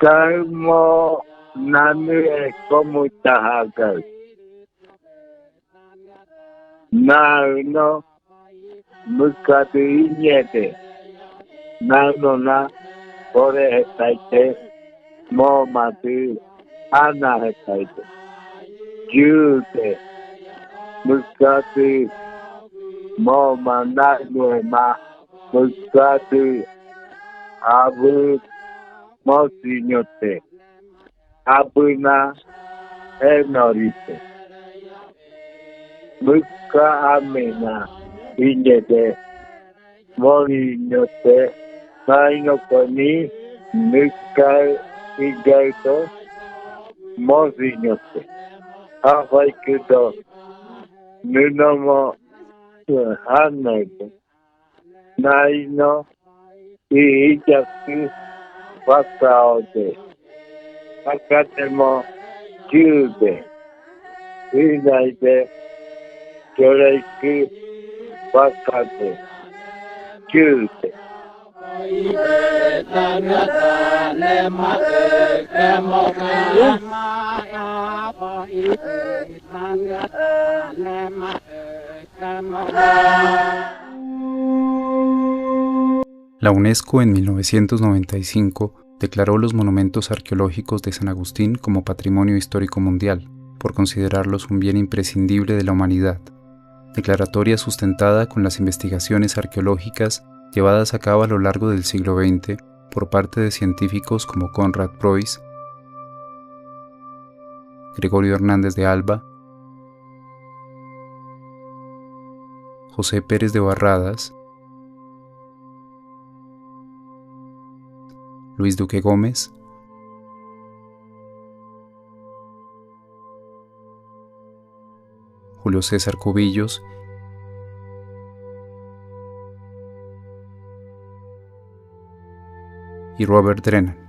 Calmo nami como tahagas. No mukati inyete. No na pore hetaite. Mo mati ana hetaite. Jude mukati mo mana nuema mukati abu mo sinyote. Abuna enorite. Muka amena inyede morinyote naino koni muka igaito morinyote. Hawai kudo nunomo hanete. Naino ijaku wakaode. Akatemo Jude. Inaide Joreiku Wakate. Jude. La UNESCO en 1995 declaró los monumentos arqueológicos de San Agustín como Patrimonio Histórico Mundial, por considerarlos un bien imprescindible de la humanidad. Declaratoria sustentada con las investigaciones arqueológicas llevadas a cabo a lo largo del siglo XX por parte de científicos como Conrad Preuss, Gregorio Hernández de Alba, José Pérez de Barradas, Luis Duque Gómez, Julio César Cubillos y Robert Drennan.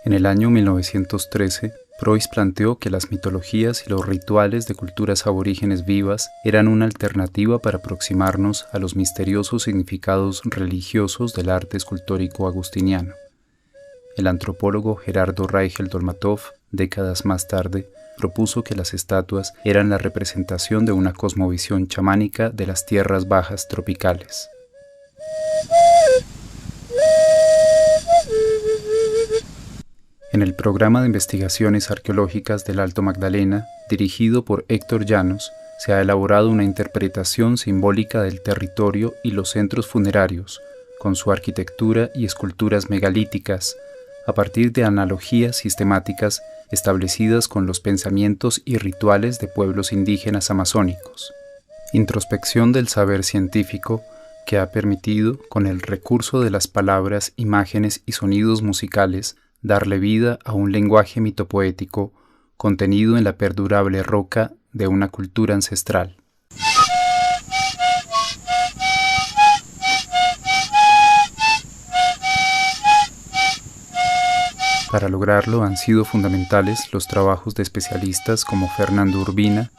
En el año 1913, Preuss planteó que las mitologías y los rituales de culturas aborígenes vivas eran una alternativa para aproximarnos a los misteriosos significados religiosos del arte escultórico agustiniano. El antropólogo Gerardo Reichel Dolmatov, décadas más tarde, propuso que las estatuas eran la representación de una cosmovisión chamánica de las tierras bajas tropicales. En el programa de investigaciones arqueológicas del Alto Magdalena, dirigido por Héctor Llanos, se ha elaborado una interpretación simbólica del territorio y los centros funerarios, con su arquitectura y esculturas megalíticas, a partir de analogías sistemáticas establecidas con los pensamientos y rituales de pueblos indígenas amazónicos. Introspección del saber científico que ha permitido, con el recurso de las palabras, imágenes y sonidos musicales, darle vida a un lenguaje mitopoético contenido en la perdurable roca de una cultura ancestral. Para lograrlo han sido fundamentales los trabajos de especialistas como Fernando Urbina,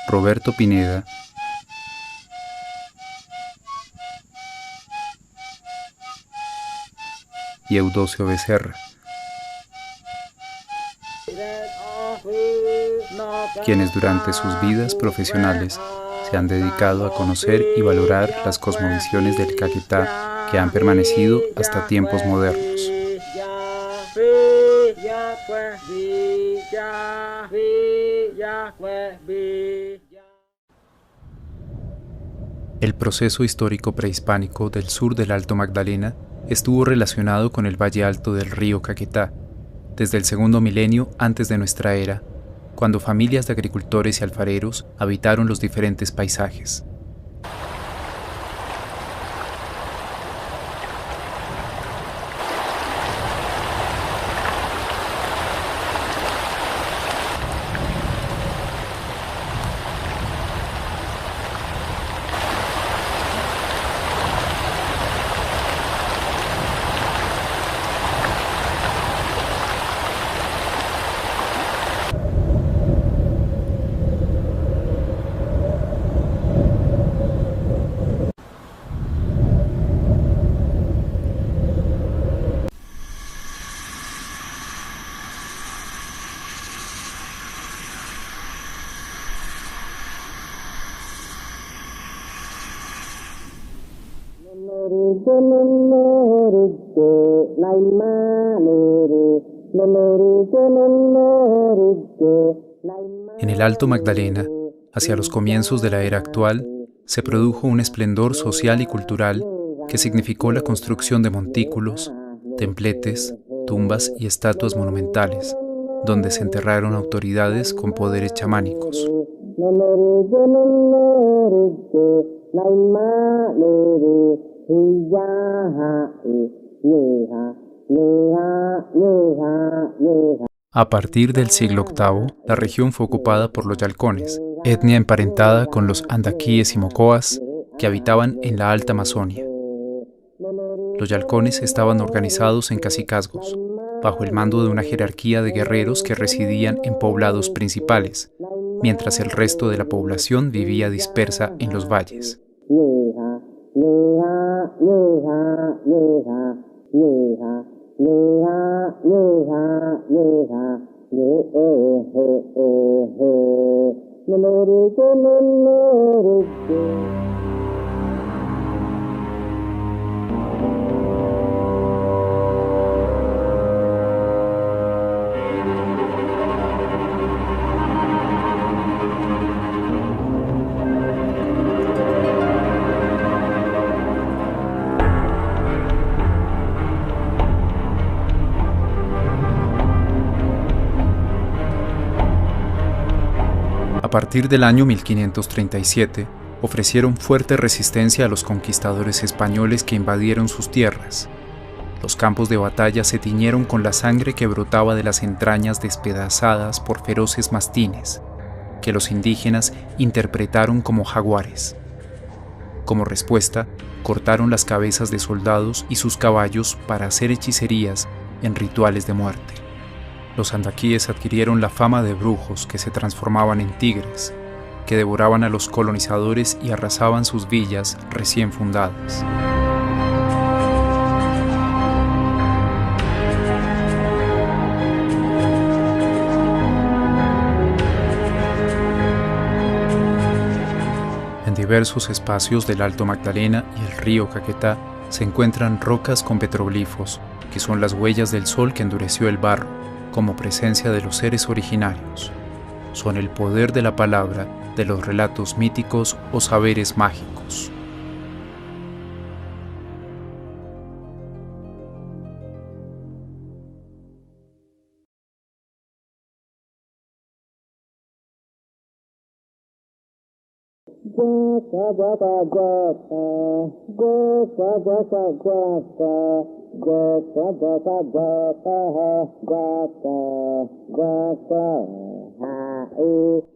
Roberto Pineda, y Eudosio Becerra, quienes durante sus vidas profesionales se han dedicado a conocer y valorar las cosmovisiones del Caquetá que han permanecido hasta tiempos modernos. El proceso histórico prehispánico del sur del Alto Magdalena estuvo relacionado con el valle alto del río Caquetá, desde el segundo milenio antes de nuestra era, cuando familias de agricultores y alfareros habitaron los diferentes paisajes. En el Alto Magdalena, hacia los comienzos de la era actual, se produjo un esplendor social y cultural que significó la construcción de montículos, templetes, tumbas y estatuas monumentales, donde se enterraron autoridades con poderes chamánicos. A partir del siglo VIII, la región fue ocupada por los yalcones, etnia emparentada con los andaquíes y mocoas que habitaban en la Alta Amazonia. Los yalcones estaban organizados en cacicazgos, bajo el mando de una jerarquía de guerreros que residían en poblados principales, mientras el resto de la población vivía dispersa en los valles. A partir del año 1537, ofrecieron fuerte resistencia a los conquistadores españoles que invadieron sus tierras. Los campos de batalla se tiñeron con la sangre que brotaba de las entrañas despedazadas por feroces mastines, que los indígenas interpretaron como jaguares. Como respuesta, cortaron las cabezas de soldados y sus caballos para hacer hechicerías en rituales de muerte. Los andaquíes adquirieron la fama de brujos que se transformaban en tigres, que devoraban a los colonizadores y arrasaban sus villas recién fundadas. En diversos espacios del Alto Magdalena y el río Caquetá se encuentran rocas con petroglifos, que son las huellas del sol que endureció el barro, como presencia de los seres originarios. Son el poder de la palabra, de los relatos míticos o saberes mágicos.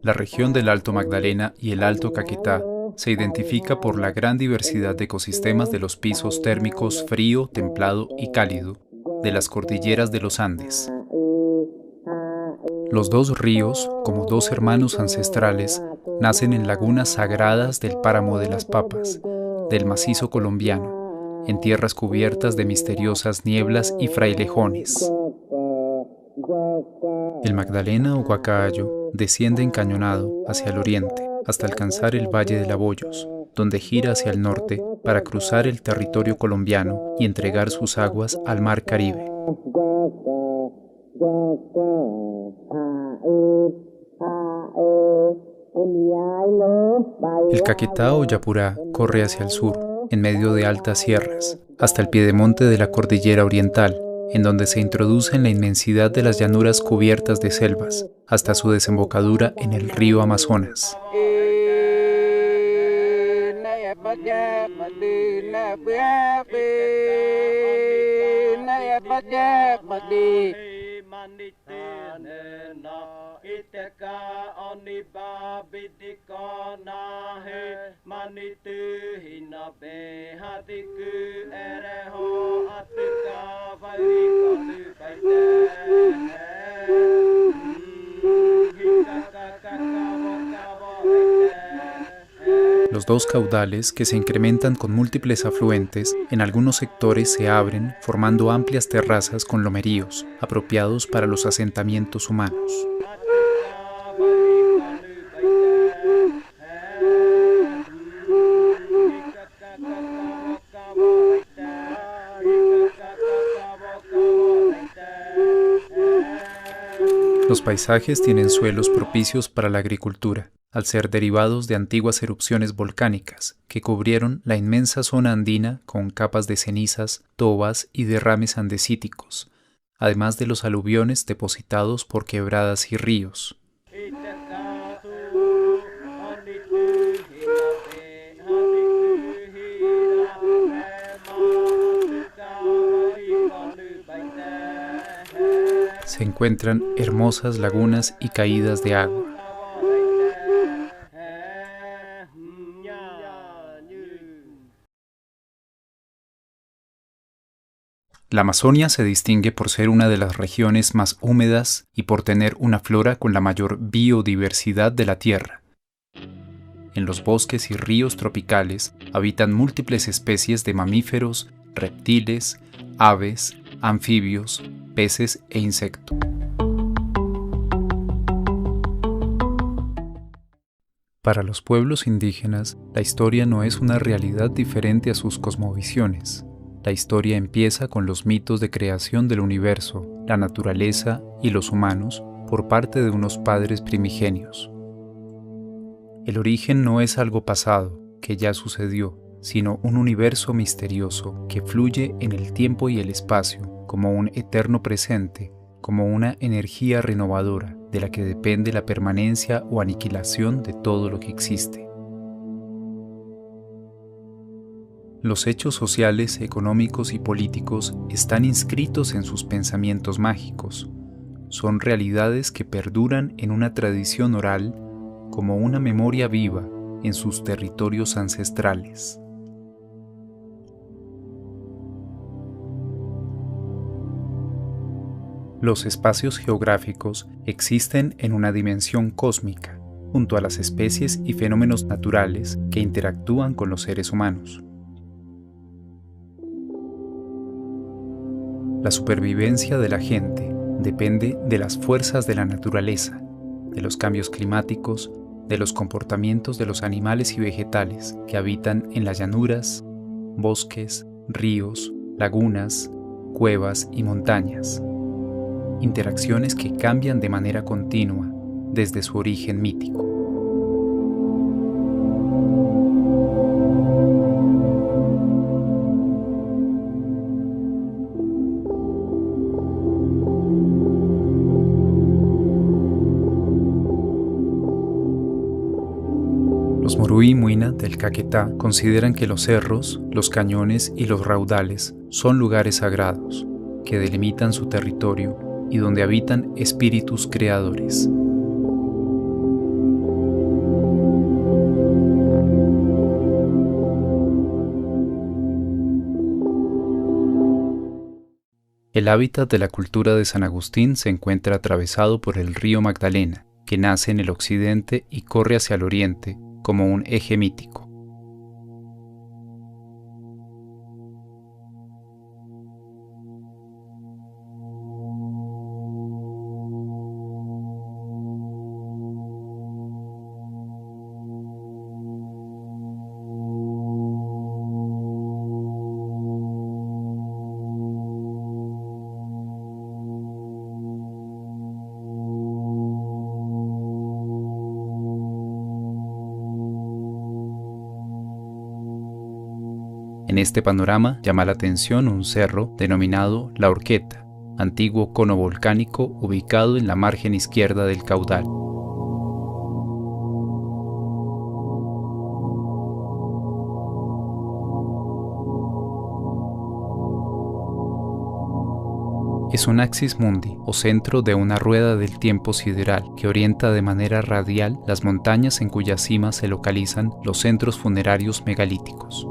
La región del Alto Magdalena y el Alto Caquetá se identifica por la gran diversidad de ecosistemas de los pisos térmicos frío, templado y cálido de las cordilleras de los Andes. Los dos ríos, como dos hermanos ancestrales, nacen en lagunas sagradas del páramo de las Papas, del macizo colombiano, en tierras cubiertas de misteriosas nieblas y frailejones. El Magdalena o Guacayo desciende encañonado hacia el oriente hasta alcanzar el Valle de Laboyos, donde gira hacia el norte para cruzar el territorio colombiano y entregar sus aguas al Mar Caribe. El Caquetá o Yapurá corre hacia el sur, en medio de altas sierras, hasta el piedemonte de la cordillera oriental, en donde se introduce en la inmensidad de las llanuras cubiertas de selvas, hasta su desembocadura en el río Amazonas. Los dos caudales, que se incrementan con múltiples afluentes, en algunos sectores se abren formando amplias terrazas con lomeríos, apropiados para los asentamientos humanos. paisajes tienen suelos propicios para la agricultura, al ser derivados de antiguas erupciones volcánicas que cubrieron la inmensa zona andina con capas de cenizas, tobas y derrames andesíticos, además de los aluviones depositados por quebradas y ríos. Se encuentran hermosas lagunas y caídas de agua. La Amazonia se distingue por ser una de las regiones más húmedas y por tener una flora con la mayor biodiversidad de la Tierra. En los bosques y ríos tropicales habitan múltiples especies de mamíferos, reptiles, aves, anfibios, peces e insectos. Para los pueblos indígenas, la historia no es una realidad diferente a sus cosmovisiones. La historia empieza con los mitos de creación del universo, la naturaleza y los humanos por parte de unos padres primigenios. El origen no es algo pasado, que ya sucedió, sino un universo misterioso que fluye en el tiempo y el espacio como un eterno presente, como una energía renovadora de la que depende la permanencia o aniquilación de todo lo que existe. Los hechos sociales, económicos y políticos están inscritos en sus pensamientos mágicos. Son realidades que perduran en una tradición oral como una memoria viva en sus territorios ancestrales. Los espacios geográficos existen en una dimensión cósmica, junto a las especies y fenómenos naturales que interactúan con los seres humanos. La supervivencia de la gente depende de las fuerzas de la naturaleza, de los cambios climáticos, de los comportamientos de los animales y vegetales que habitan en las llanuras, bosques, ríos, lagunas, cuevas y montañas. Interacciones que cambian de manera continua desde su origen mítico. Los Moruí Muina del Caquetá consideran que los cerros, los cañones y los raudales son lugares sagrados, que delimitan su territorio y donde habitan espíritus creadores. El hábitat de la cultura de San Agustín se encuentra atravesado por el río Magdalena, que nace en el occidente y corre hacia el oriente como un eje mítico. En este panorama llama la atención un cerro denominado La Horqueta, antiguo cono volcánico ubicado en la margen izquierda del caudal. Es un axis mundi, o centro de una rueda del tiempo sideral, que orienta de manera radial las montañas en cuya cima se localizan los centros funerarios megalíticos.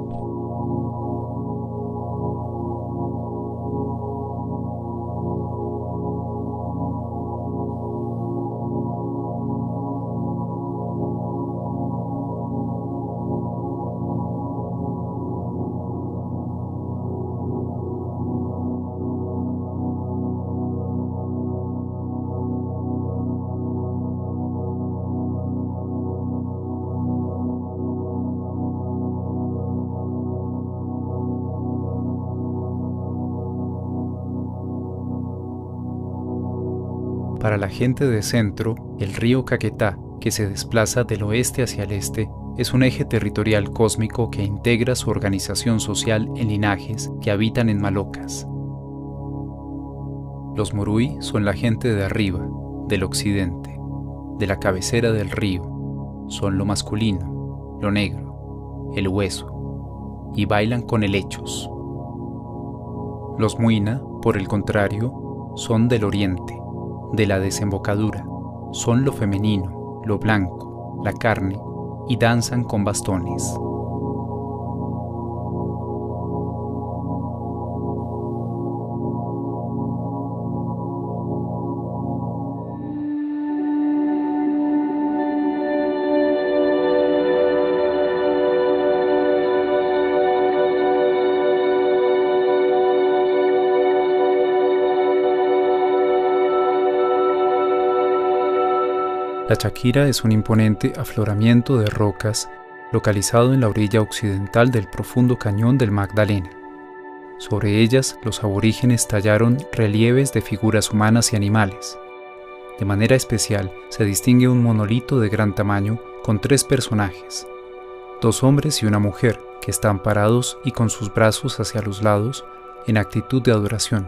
Para la gente de Centro, el río Caquetá, que se desplaza del oeste hacia el este, es un eje territorial cósmico que integra su organización social en linajes que habitan en Malocas. Los Moruy son la gente de arriba, del occidente, de la cabecera del río. Son lo masculino, lo negro, el hueso, y bailan con helechos. Los Muina, por el contrario, son del oriente, de la desembocadura. Son lo femenino, lo blanco, la carne, y danzan con bastones. La Chaquira es un imponente afloramiento de rocas localizado en la orilla occidental del profundo cañón del Magdalena. Sobre ellas, los aborígenes tallaron relieves de figuras humanas y animales. De manera especial, se distingue un monolito de gran tamaño con 3 personajes, 2 hombres y una mujer, que están parados y con sus brazos hacia los lados en actitud de adoración.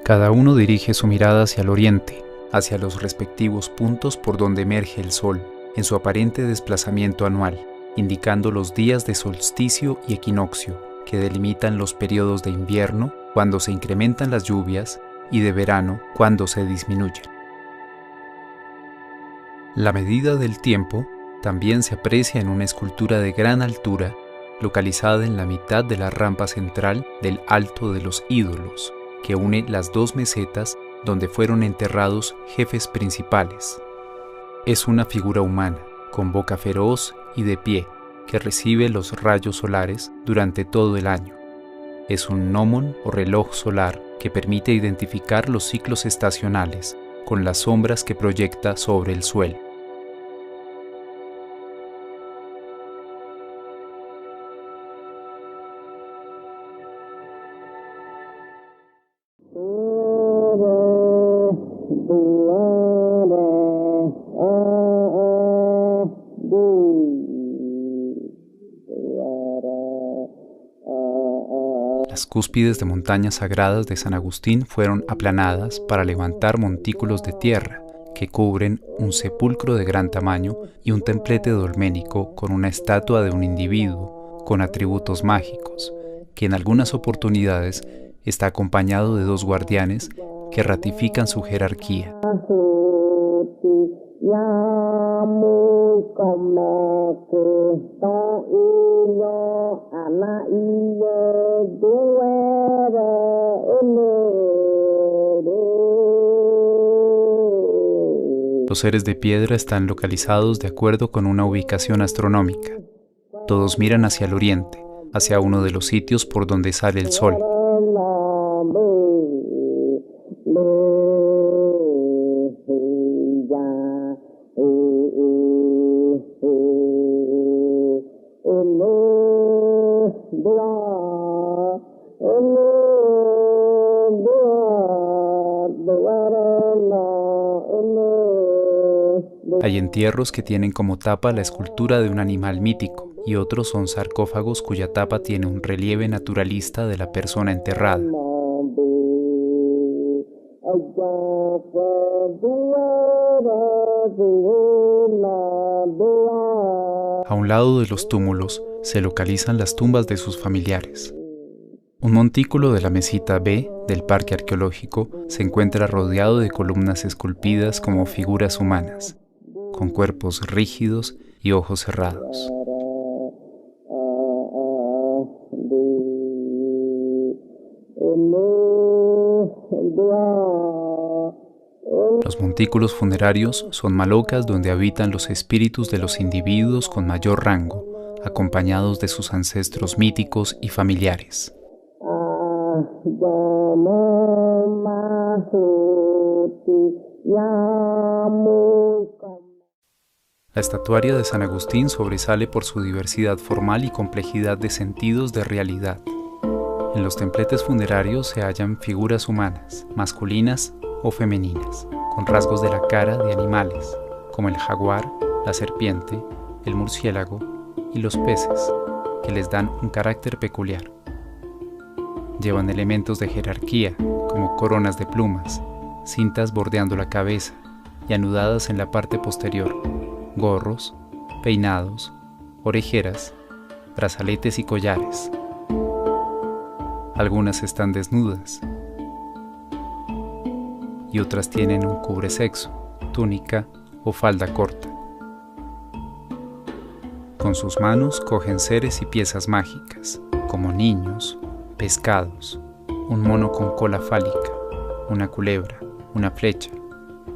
Cada uno dirige su mirada hacia el oriente, hacia los respectivos puntos por donde emerge el sol, en su aparente desplazamiento anual, indicando los días de solsticio y equinoccio, que delimitan los periodos de invierno, cuando se incrementan las lluvias, y de verano, cuando se disminuyen. La medida del tiempo también se aprecia en una escultura de gran altura, localizada en la mitad de la rampa central del Alto de los Ídolos, que une las 2 mesetas donde fueron enterrados jefes principales. Es una figura humana, con boca feroz y de pie, que recibe los rayos solares durante todo el año. Es un gnomon o reloj solar que permite identificar los ciclos estacionales con las sombras que proyecta sobre el suelo. Las cúspides de montañas sagradas de San Agustín fueron aplanadas para levantar montículos de tierra que cubren un sepulcro de gran tamaño y un templete dolménico con una estatua de un individuo con atributos mágicos, que en algunas oportunidades está acompañado de 2 guardianes que ratifican su jerarquía. Los seres de piedra están localizados de acuerdo con una ubicación astronómica. Todos miran hacia el oriente, hacia uno de los sitios por donde sale el sol. Hay entierros que tienen como tapa la escultura de un animal mítico y otros son sarcófagos cuya tapa tiene un relieve naturalista de la persona enterrada. A un lado de los túmulos se localizan las tumbas de sus familiares. Un montículo de la mesita B del parque arqueológico se encuentra rodeado de columnas esculpidas como figuras humanas, con cuerpos rígidos y ojos cerrados. Los montículos funerarios son malocas donde habitan los espíritus de los individuos con mayor rango, acompañados de sus ancestros míticos y familiares. La estatuaria de San Agustín sobresale por su diversidad formal y complejidad de sentidos de realidad. En los templetes funerarios se hallan figuras humanas, masculinas o femeninas, con rasgos de la cara de animales, como el jaguar, la serpiente, el murciélago y los peces, que les dan un carácter peculiar. Llevan elementos de jerarquía, como coronas de plumas, cintas bordeando la cabeza y anudadas en la parte posterior, gorros, peinados, orejeras, brazaletes y collares. Algunas están desnudas y otras tienen un cubresexo, túnica o falda corta. Con sus manos cogen seres y piezas mágicas, como niños, pescados, un mono con cola fálica, una culebra, una flecha,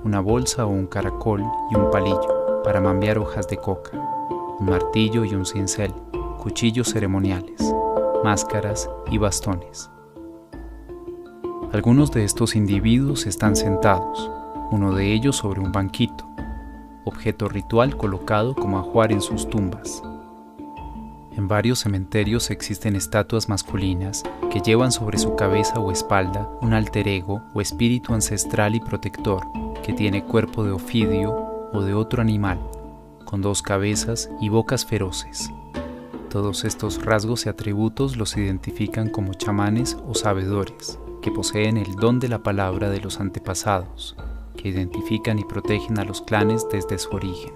una bolsa o un caracol y un palillo para mambear hojas de coca, un martillo y un cincel, cuchillos ceremoniales, máscaras y bastones. Algunos de estos individuos están sentados, uno de ellos sobre un banquito, objeto ritual colocado como ajuar en sus tumbas. En varios cementerios existen estatuas masculinas que llevan sobre su cabeza o espalda un alter ego o espíritu ancestral y protector que tiene cuerpo de ofidio o de otro animal, con dos cabezas y bocas feroces. Todos estos rasgos y atributos los identifican como chamanes o sabedores, que poseen el don de la palabra de los antepasados, que identifican y protegen a los clanes desde su origen.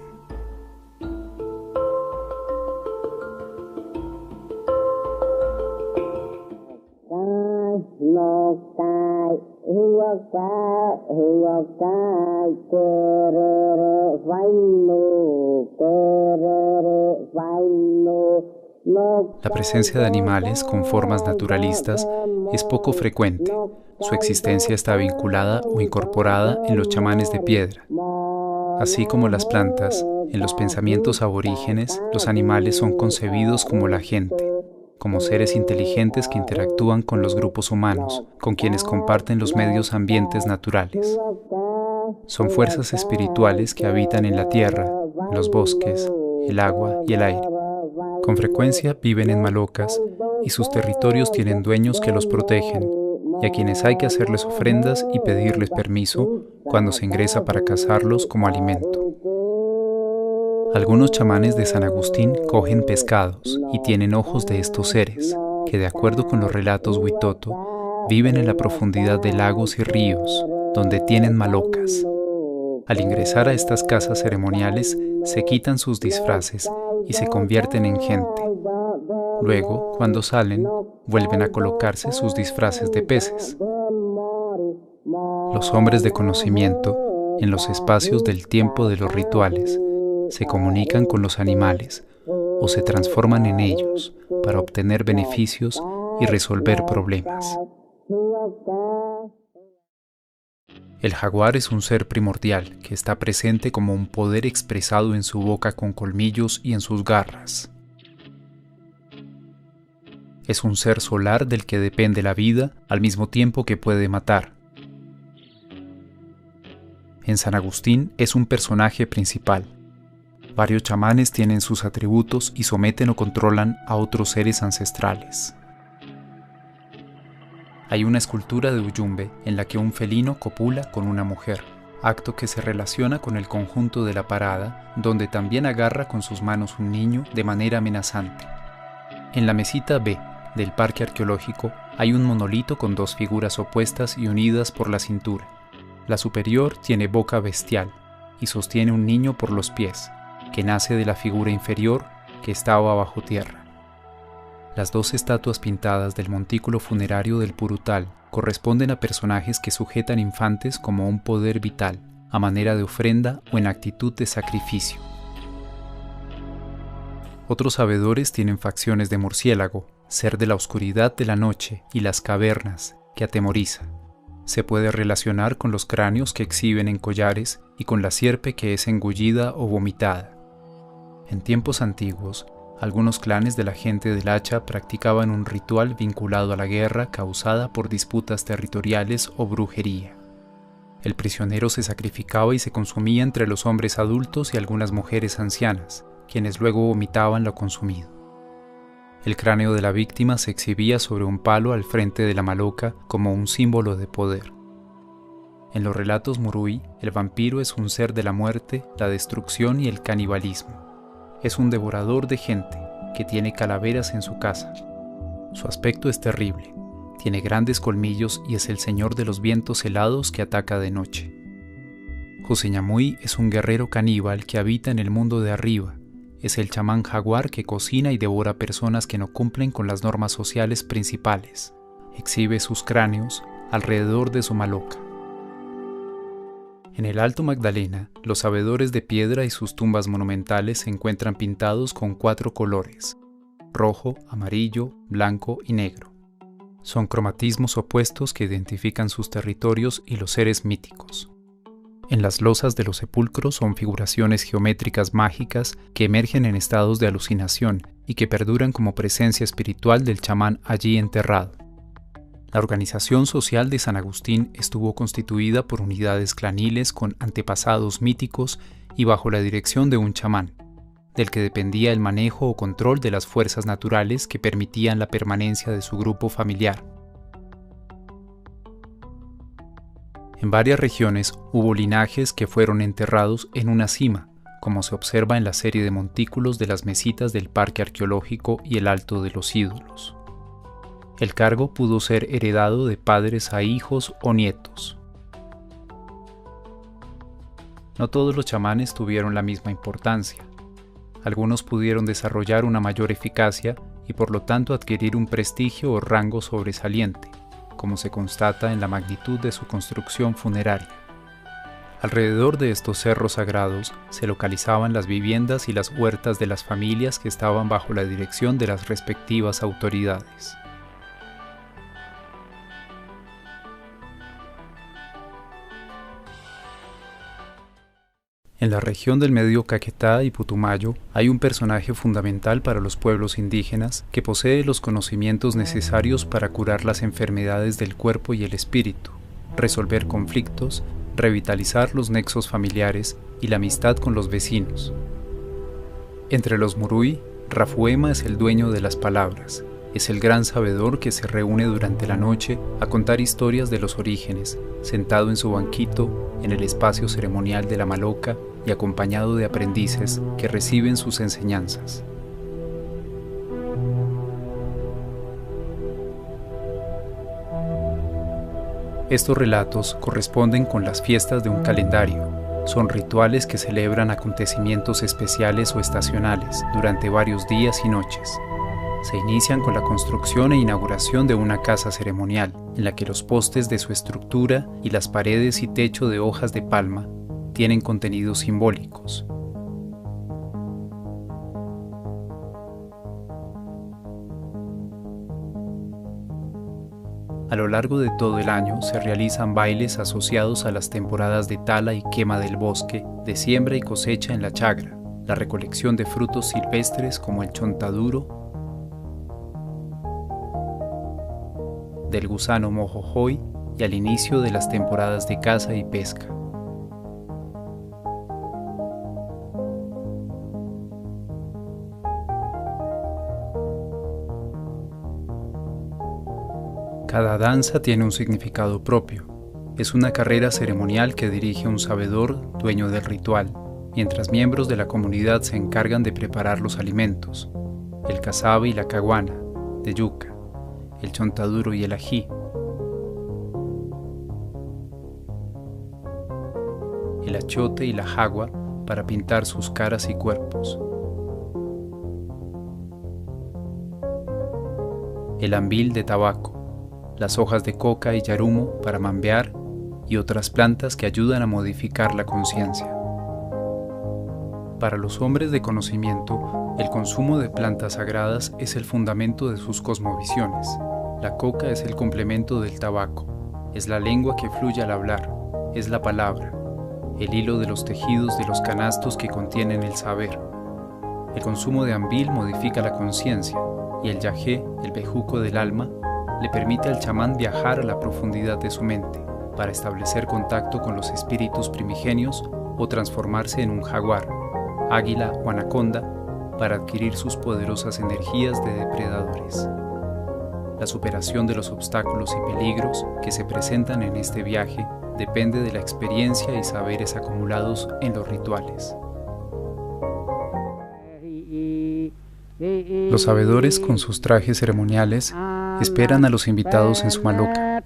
La presencia de animales con formas naturalistas es poco frecuente. Su existencia está vinculada o incorporada en los chamanes de piedra. Así como las plantas, en los pensamientos aborígenes, los animales son concebidos como la gente, como seres inteligentes que interactúan con los grupos humanos, con quienes comparten los medios ambientes naturales. Son fuerzas espirituales que habitan en la tierra, los bosques, el agua y el aire. Con frecuencia viven en malocas y sus territorios tienen dueños que los protegen y a quienes hay que hacerles ofrendas y pedirles permiso cuando se ingresa para cazarlos como alimento. Algunos chamanes de San Agustín cogen pescados y tienen ojos de estos seres, que de acuerdo con los relatos Huitoto, viven en la profundidad de lagos y ríos, donde tienen malocas. Al ingresar a estas casas ceremoniales, se quitan sus disfraces y se convierten en gente. Luego, cuando salen, vuelven a colocarse sus disfraces de peces. Los hombres de conocimiento, en los espacios del tiempo de los rituales, se comunican con los animales o se transforman en ellos para obtener beneficios y resolver problemas. El jaguar es un ser primordial que está presente como un poder expresado en su boca con colmillos y en sus garras. Es un ser solar del que depende la vida al mismo tiempo que puede matar. En San Agustín es un personaje principal. Varios chamanes tienen sus atributos y someten o controlan a otros seres ancestrales. Hay una escultura de Uyumbe en la que un felino copula con una mujer, acto que se relaciona con el conjunto de la parada, donde también agarra con sus manos un niño de manera amenazante. En la mesita B del parque arqueológico hay un monolito con dos figuras opuestas y unidas por la cintura. La superior tiene boca bestial y sostiene un niño por los pies, que nace de la figura inferior que estaba bajo tierra. Las dos estatuas pintadas del montículo funerario del Purutal corresponden a personajes que sujetan infantes como un poder vital, a manera de ofrenda o en actitud de sacrificio. Otros sabedores tienen facciones de murciélago, ser de la oscuridad de la noche y las cavernas, que atemoriza. Se puede relacionar con los cráneos que exhiben en collares y con la sierpe que es engullida o vomitada. En tiempos antiguos, algunos clanes de la gente del hacha practicaban un ritual vinculado a la guerra causada por disputas territoriales o brujería. El prisionero se sacrificaba y se consumía entre los hombres adultos y algunas mujeres ancianas, quienes luego vomitaban lo consumido. El cráneo de la víctima se exhibía sobre un palo al frente de la maloca como un símbolo de poder. En los relatos Murui, el vampiro es un ser de la muerte, la destrucción y el canibalismo. Es un devorador de gente que tiene calaveras en su casa. Su aspecto es terrible, tiene grandes colmillos y es el señor de los vientos helados que ataca de noche. Joseñamui es un guerrero caníbal que habita en el mundo de arriba. Es el chamán jaguar que cocina y devora personas que no cumplen con las normas sociales principales. Exhibe sus cráneos alrededor de su maloca. En el Alto Magdalena, los sabedores de piedra y sus tumbas monumentales se encuentran pintados con 4 colores: rojo, amarillo, blanco y negro. Son cromatismos opuestos que identifican sus territorios y los seres míticos. En las losas de los sepulcros son figuraciones geométricas mágicas que emergen en estados de alucinación y que perduran como presencia espiritual del chamán allí enterrado. La organización social de San Agustín estuvo constituida por unidades claniles con antepasados míticos y bajo la dirección de un chamán, del que dependía el manejo o control de las fuerzas naturales que permitían la permanencia de su grupo familiar. En varias regiones hubo linajes que fueron enterrados en una cima, como se observa en la serie de montículos de las mesitas del Parque Arqueológico y el Alto de los Ídolos. El cargo pudo ser heredado de padres a hijos o nietos. No todos los chamanes tuvieron la misma importancia. Algunos pudieron desarrollar una mayor eficacia y por lo tanto adquirir un prestigio o rango sobresaliente, como se constata en la magnitud de su construcción funeraria. Alrededor de estos cerros sagrados se localizaban las viviendas y las huertas de las familias que estaban bajo la dirección de las respectivas autoridades. En la región del Medio Caquetá y Putumayo hay un personaje fundamental para los pueblos indígenas que posee los conocimientos necesarios para curar las enfermedades del cuerpo y el espíritu, resolver conflictos, revitalizar los nexos familiares y la amistad con los vecinos. Entre los Murui, Rafuema es el dueño de las palabras. Es el gran sabedor que se reúne durante la noche a contar historias de los orígenes, sentado en su banquito en el espacio ceremonial de la maloca y acompañado de aprendices que reciben sus enseñanzas. Estos relatos corresponden con las fiestas de un calendario. Son rituales que celebran acontecimientos especiales o estacionales durante varios días y noches. Se inician con la construcción e inauguración de una casa ceremonial, en la que los postes de su estructura y las paredes y techo de hojas de palma tienen contenidos simbólicos. A lo largo de todo el año se realizan bailes asociados a las temporadas de tala y quema del bosque, de siembra y cosecha en la chagra, la recolección de frutos silvestres como el chontaduro, del gusano mojojoy y al inicio de las temporadas de caza y pesca. Cada danza tiene un significado propio. Es una carrera ceremonial que dirige un sabedor, dueño del ritual, mientras miembros de la comunidad se encargan de preparar los alimentos, el casabe y la caguana, de yuca, el chontaduro y el ají, el achote y la jagua para pintar sus caras y cuerpos, el ambil de tabaco, las hojas de coca y yarumo para mambear y otras plantas que ayudan a modificar la conciencia. Para los hombres de conocimiento, el consumo de plantas sagradas es el fundamento de sus cosmovisiones. La coca es el complemento del tabaco, es la lengua que fluye al hablar, es la palabra, el hilo de los tejidos de los canastos que contienen el saber. El consumo de ambil modifica la conciencia y el yagé, el bejuco del alma, le permite al chamán viajar a la profundidad de su mente para establecer contacto con los espíritus primigenios o transformarse en un jaguar, águila o anaconda para adquirir sus poderosas energías de depredadores. La superación de los obstáculos y peligros que se presentan en este viaje depende de la experiencia y saberes acumulados en los rituales. Los sabedores, con sus trajes ceremoniales, esperan a los invitados en su maloca.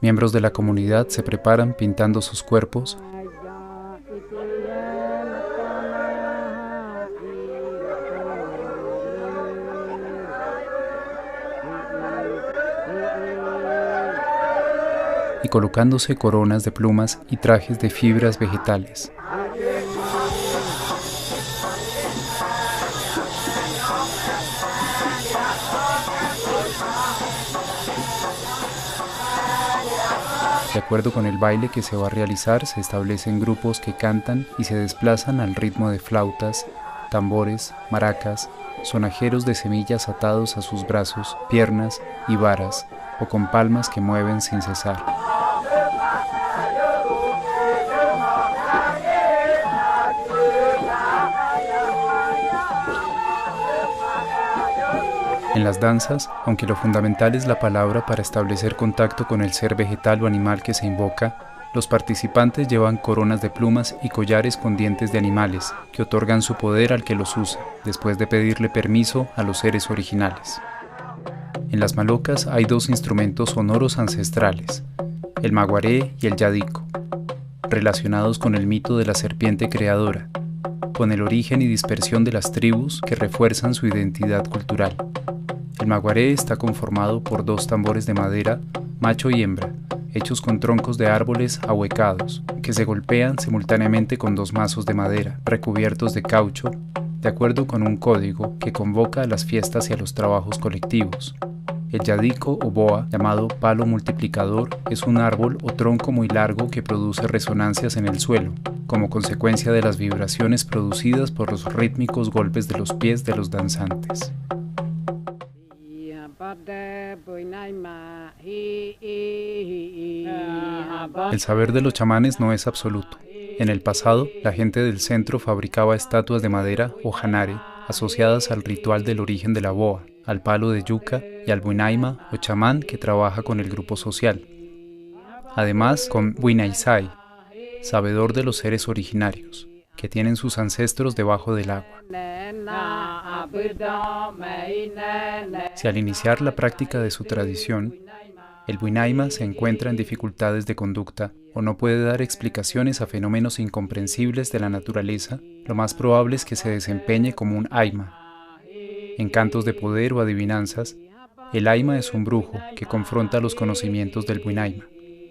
Miembros de la comunidad se preparan pintando sus cuerpos y colocándose coronas de plumas y trajes de fibras vegetales. De acuerdo con el baile que se va a realizar, se establecen grupos que cantan y se desplazan al ritmo de flautas, tambores, maracas, sonajeros de semillas atados a sus brazos, piernas y varas, o con palmas que mueven sin cesar. En las danzas, aunque lo fundamental es la palabra para establecer contacto con el ser vegetal o animal que se invoca, los participantes llevan coronas de plumas y collares con dientes de animales, que otorgan su poder al que los usa, después de pedirle permiso a los seres originales. En las malocas hay dos instrumentos sonoros ancestrales, el maguaré y el yadico, relacionados con el mito de la serpiente creadora, con el origen y dispersión de las tribus que refuerzan su identidad cultural. El maguaré está conformado por dos tambores de madera, macho y hembra, hechos con troncos de árboles ahuecados, que se golpean simultáneamente con dos mazos de madera, recubiertos de caucho, de acuerdo con un código que convoca a las fiestas y a los trabajos colectivos. El yadico o boa, llamado palo multiplicador, es un árbol o tronco muy largo que produce resonancias en el suelo, como consecuencia de las vibraciones producidas por los rítmicos golpes de los pies de los danzantes. El saber de los chamanes no es absoluto. En el pasado, la gente del centro fabricaba estatuas de madera o hanare asociadas al ritual del origen de la boa, al palo de yuca y al buinaima o chamán que trabaja con el grupo social. Además, con buinaisai, sabedor de los seres originarios, que tienen sus ancestros debajo del agua. Si al iniciar la práctica de su tradición, el buinaima se encuentra en dificultades de conducta o no puede dar explicaciones a fenómenos incomprensibles de la naturaleza, lo más probable es que se desempeñe como un aima. En cantos de poder o adivinanzas, el aima es un brujo que confronta los conocimientos del buinaima.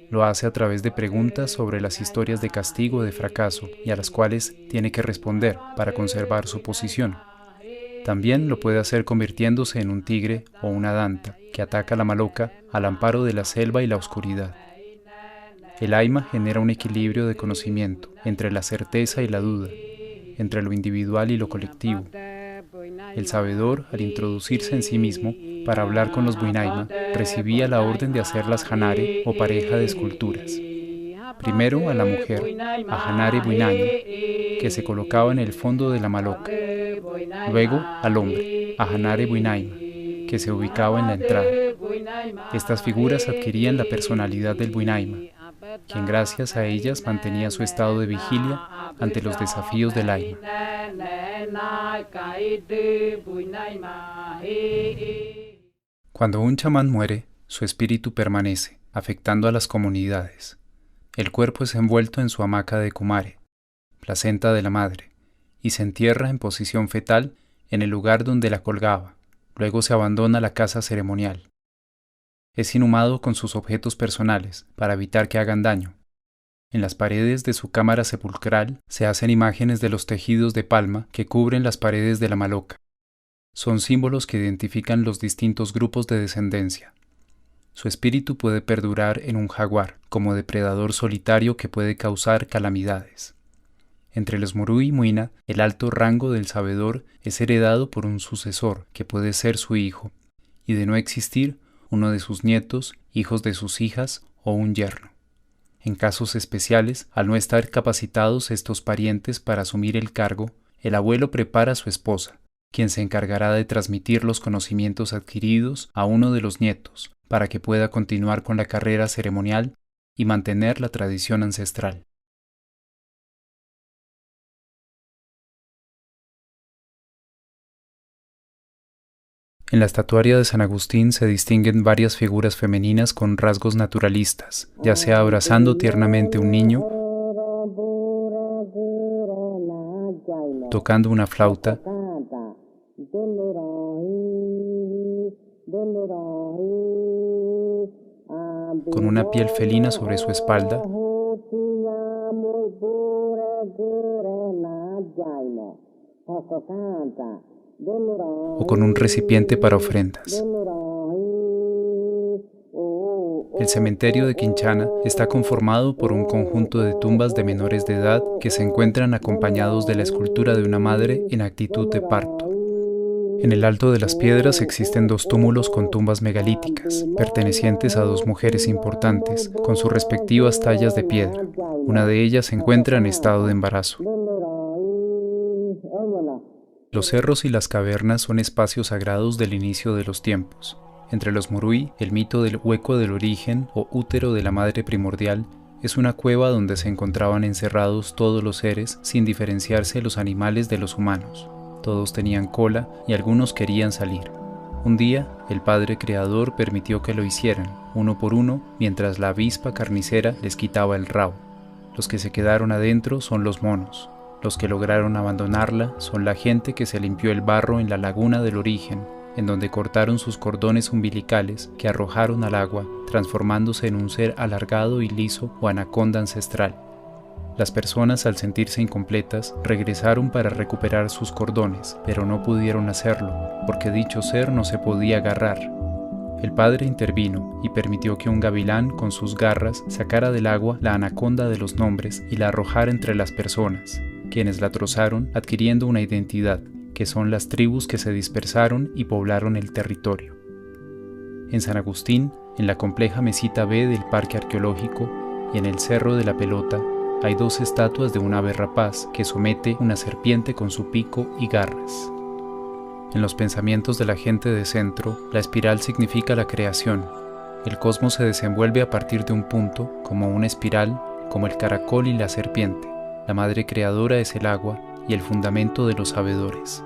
Lo hace a través de preguntas sobre las historias de castigo o de fracaso y a las cuales tiene que responder para conservar su posición. También lo puede hacer convirtiéndose en un tigre o una danta que ataca la maloca al amparo de la selva y la oscuridad. El aima genera un equilibrio de conocimiento entre la certeza y la duda, entre lo individual y lo colectivo. El sabedor, al introducirse en sí mismo para hablar con los buinaima, recibía la orden de hacer las hanare o pareja de esculturas. Primero a la mujer, a hanare buinaima, que se colocaba en el fondo de la maloca. Luego al hombre, a hanare buinaima, que se ubicaba en la entrada. Estas figuras adquirían la personalidad del buinaima, quien gracias a ellas mantenía su estado de vigilia ante los desafíos del aima. Cuando un chamán muere, su espíritu permanece, afectando a las comunidades. El cuerpo es envuelto en su hamaca de kumare, placenta de la madre, y se entierra en posición fetal en el lugar donde la colgaba. Luego se abandona la casa ceremonial. Es inhumado con sus objetos personales para evitar que hagan daño. En las paredes de su cámara sepulcral se hacen imágenes de los tejidos de palma que cubren las paredes de la maloca. Son símbolos que identifican los distintos grupos de descendencia. Su espíritu puede perdurar en un jaguar, como depredador solitario que puede causar calamidades. Entre los Murui Muina, el alto rango del sabedor es heredado por un sucesor, que puede ser su hijo, y de no existir, uno de sus nietos, hijos de sus hijas o un yerno. En casos especiales, al no estar capacitados estos parientes para asumir el cargo, el abuelo prepara a su esposa, quien se encargará de transmitir los conocimientos adquiridos a uno de los nietos, para que pueda continuar con la carrera ceremonial y mantener la tradición ancestral. En la estatuaria de San Agustín se distinguen varias figuras femeninas con rasgos naturalistas, ya sea abrazando tiernamente un niño, tocando una flauta, con una piel felina sobre su espalda, o con un recipiente para ofrendas. El cementerio de Quinchana está conformado por un conjunto de tumbas de menores de edad que se encuentran acompañados de la escultura de una madre en actitud de parto. En el Alto de las Piedras existen 2 túmulos con tumbas megalíticas, pertenecientes a 2 mujeres importantes, con sus respectivas tallas de piedra. Una de ellas se encuentra en estado de embarazo. Los cerros y las cavernas son espacios sagrados del inicio de los tiempos. Entre los Muruy, el mito del hueco del origen o útero de la madre primordial es una cueva donde se encontraban encerrados todos los seres sin diferenciarse los animales de los humanos. Todos tenían cola y algunos querían salir. Un día, el Padre Creador permitió que lo hicieran, uno por uno, mientras la avispa carnicera les quitaba el rabo. Los que se quedaron adentro son los monos. Los que lograron abandonarla son la gente que se limpió el barro en la laguna del origen, en donde cortaron sus cordones umbilicales que arrojaron al agua, transformándose en un ser alargado y liso o anaconda ancestral. Las personas, al sentirse incompletas, regresaron para recuperar sus cordones, pero no pudieron hacerlo, porque dicho ser no se podía agarrar. El Padre intervino y permitió que un gavilán con sus garras sacara del agua la anaconda de los nombres y la arrojara entre las personas, quienes la trozaron adquiriendo una identidad, que son las tribus que se dispersaron y poblaron el territorio. En San Agustín, en la compleja mesita B del Parque Arqueológico y en el Cerro de la Pelota, hay 2 estatuas de un ave rapaz que somete una serpiente con su pico y garras. En los pensamientos de la gente de centro, la espiral significa la creación. El cosmos se desenvuelve a partir de un punto, como una espiral, como el caracol y la serpiente. La madre creadora es el agua y el fundamento de los sabedores.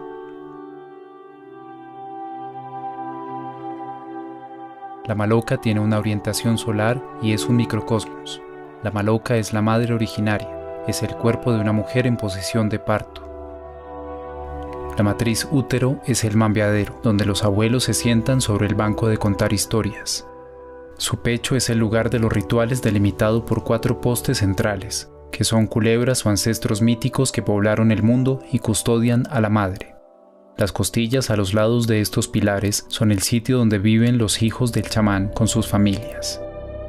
La Maloca tiene una orientación solar y es un microcosmos. La Maloca es la madre originaria, es el cuerpo de una mujer en posición de parto. La matriz útero es el mambeadero, donde los abuelos se sientan sobre el banco de contar historias. Su pecho es el lugar de los rituales delimitado por 4 postes centrales, que son culebras o ancestros míticos que poblaron el mundo y custodian a la madre. Las costillas a los lados de estos pilares son el sitio donde viven los hijos del chamán con sus familias.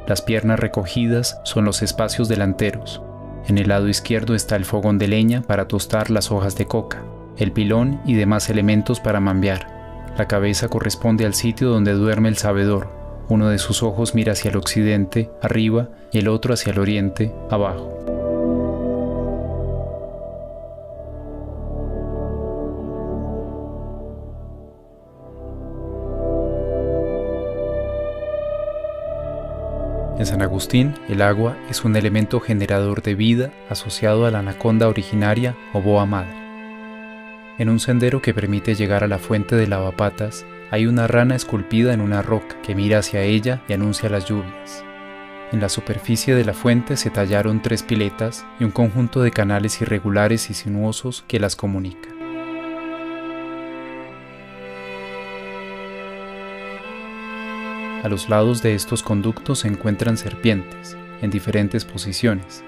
Las piernas recogidas son los espacios delanteros. En el lado izquierdo está el fogón de leña para tostar las hojas de coca, el pilón y demás elementos para mambear. La cabeza corresponde al sitio donde duerme el sabedor. Uno de sus ojos mira hacia el occidente, arriba, y el otro hacia el oriente, abajo. En San Agustín, el agua es un elemento generador de vida asociado a la anaconda originaria o boa madre. En un sendero que permite llegar a la fuente de lavapatas, hay una rana esculpida en una roca que mira hacia ella y anuncia las lluvias. En la superficie de la fuente se tallaron 3 piletas y un conjunto de canales irregulares y sinuosos que las comunican. A los lados de estos conductos se encuentran serpientes, en diferentes posiciones.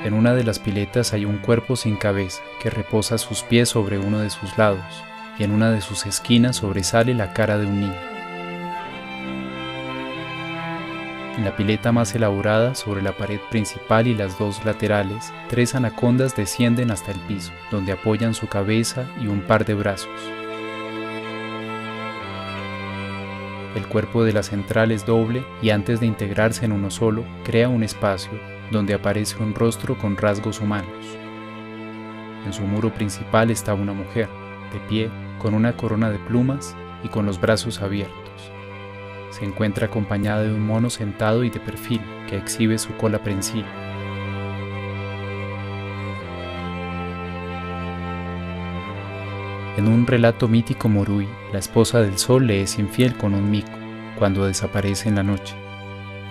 En una de las piletas hay un cuerpo sin cabeza que reposa sus pies sobre uno de sus lados. y en una de sus esquinas sobresale la cara de un niño. En la pileta más elaborada, sobre la pared principal y las dos laterales, 3 anacondas descienden hasta el piso, donde apoyan su cabeza y un par de brazos. El cuerpo de la central es doble y antes de integrarse en uno solo, crea un espacio donde aparece un rostro con rasgos humanos. En su muro principal está una mujer, de pie, con una corona de plumas y con los brazos abiertos. Se encuentra acompañada de un mono sentado y de perfil que exhibe su cola prensil. En un relato mítico morui, la esposa del sol le es infiel con un mico cuando desaparece en la noche.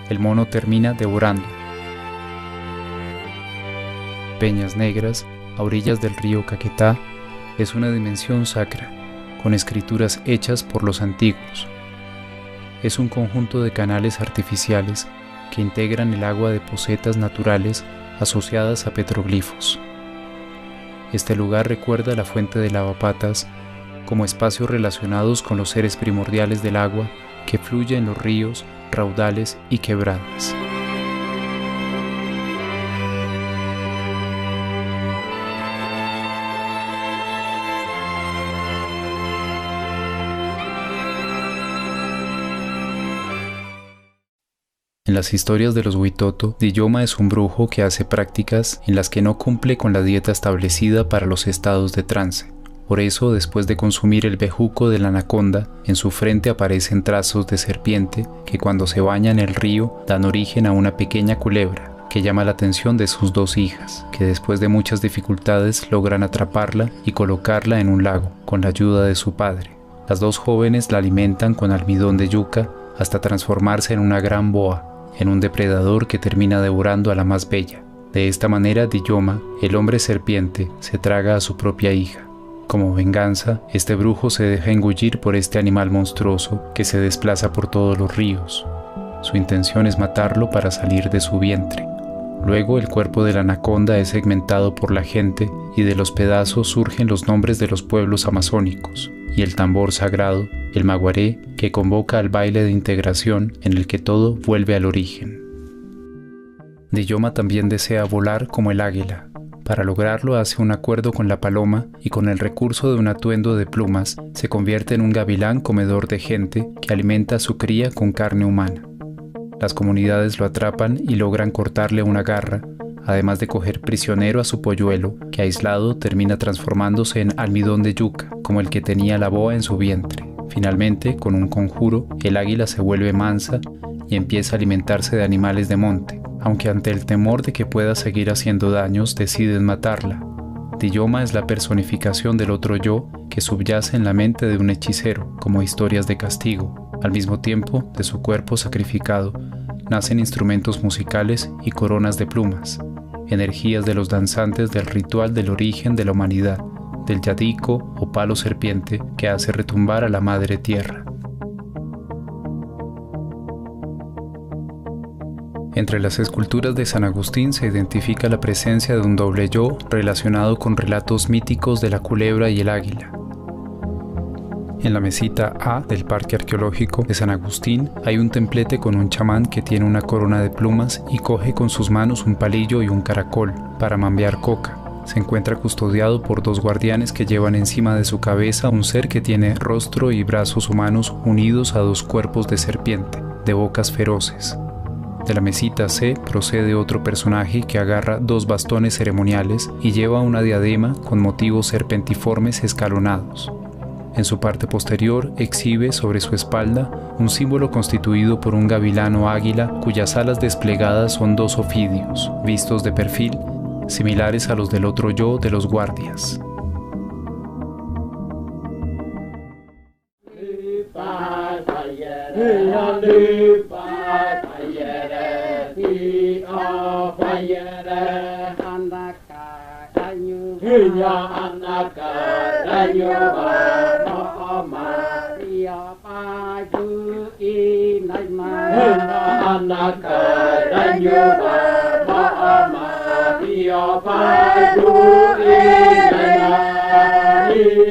El mono termina devorando. Peñas Negras, a orillas del río Caquetá, es una dimensión sacra, con escrituras hechas por los antiguos. Es un conjunto de canales artificiales que integran el agua de pocetas naturales asociadas a petroglifos. Este lugar recuerda la fuente de lavapatas como espacios relacionados con los seres primordiales del agua que fluye en los ríos, raudales y quebradas. En las historias de los Huitoto, Diyoma es un brujo que hace prácticas en las que no cumple con la dieta establecida para los estados de trance. Por eso, después de consumir el bejuco de la anaconda, en su frente aparecen trazos de serpiente que cuando se baña en el río dan origen a una pequeña culebra que llama la atención de sus 2 hijas, que después de muchas dificultades logran atraparla y colocarla en un lago con la ayuda de su padre. Las 2 jóvenes la alimentan con almidón de yuca hasta transformarse en una gran boa, en un depredador que termina devorando a la más bella. De esta manera, Diyoma, el hombre serpiente, se traga a su propia hija. Como venganza, este brujo se deja engullir por este animal monstruoso que se desplaza por todos los ríos. Su intención es matarlo para salir de su vientre. Luego el cuerpo de la anaconda es segmentado por la gente y de los pedazos surgen los nombres de los pueblos amazónicos y el tambor sagrado, el maguaré, que convoca al baile de integración en el que todo vuelve al origen. Diyoma también desea volar como el águila. Para lograrlo hace un acuerdo con la paloma y con el recurso de un atuendo de plumas se convierte en un gavilán comedor de gente que alimenta a su cría con carne humana. Las comunidades lo atrapan y logran cortarle una garra, además de coger prisionero a su polluelo, que aislado termina transformándose en almidón de yuca, como el que tenía la boa en su vientre. Finalmente, con un conjuro, el águila se vuelve mansa y empieza a alimentarse de animales de monte, aunque ante el temor de que pueda seguir haciendo daños deciden matarla. Diyoma es la personificación del otro yo que subyace en la mente de un hechicero, como historias de castigo. Al mismo tiempo, de su cuerpo sacrificado, nacen instrumentos musicales y coronas de plumas, energías de los danzantes del ritual del origen de la humanidad, del yadico o palo serpiente que hace retumbar a la madre tierra. Entre las esculturas de San Agustín se identifica la presencia de un doble yo relacionado con relatos míticos de la culebra y el águila. En la mesita A del Parque Arqueológico de San Agustín hay un templete con un chamán que tiene una corona de plumas y coge con sus manos un palillo y un caracol para mambear coca. Se encuentra custodiado por 2 guardianes que llevan encima de su cabeza un ser que tiene rostro y brazos humanos unidos a 2 cuerpos de serpiente, de bocas feroces. De la mesita C procede otro personaje que agarra 2 bastones ceremoniales y lleva una diadema con motivos serpentiformes escalonados. En su parte posterior exhibe sobre su espalda un símbolo constituido por un gavilán o águila cuyas alas desplegadas son 2 ofidios, vistos de perfil, similares a los del otro yo de los guardias. Amen.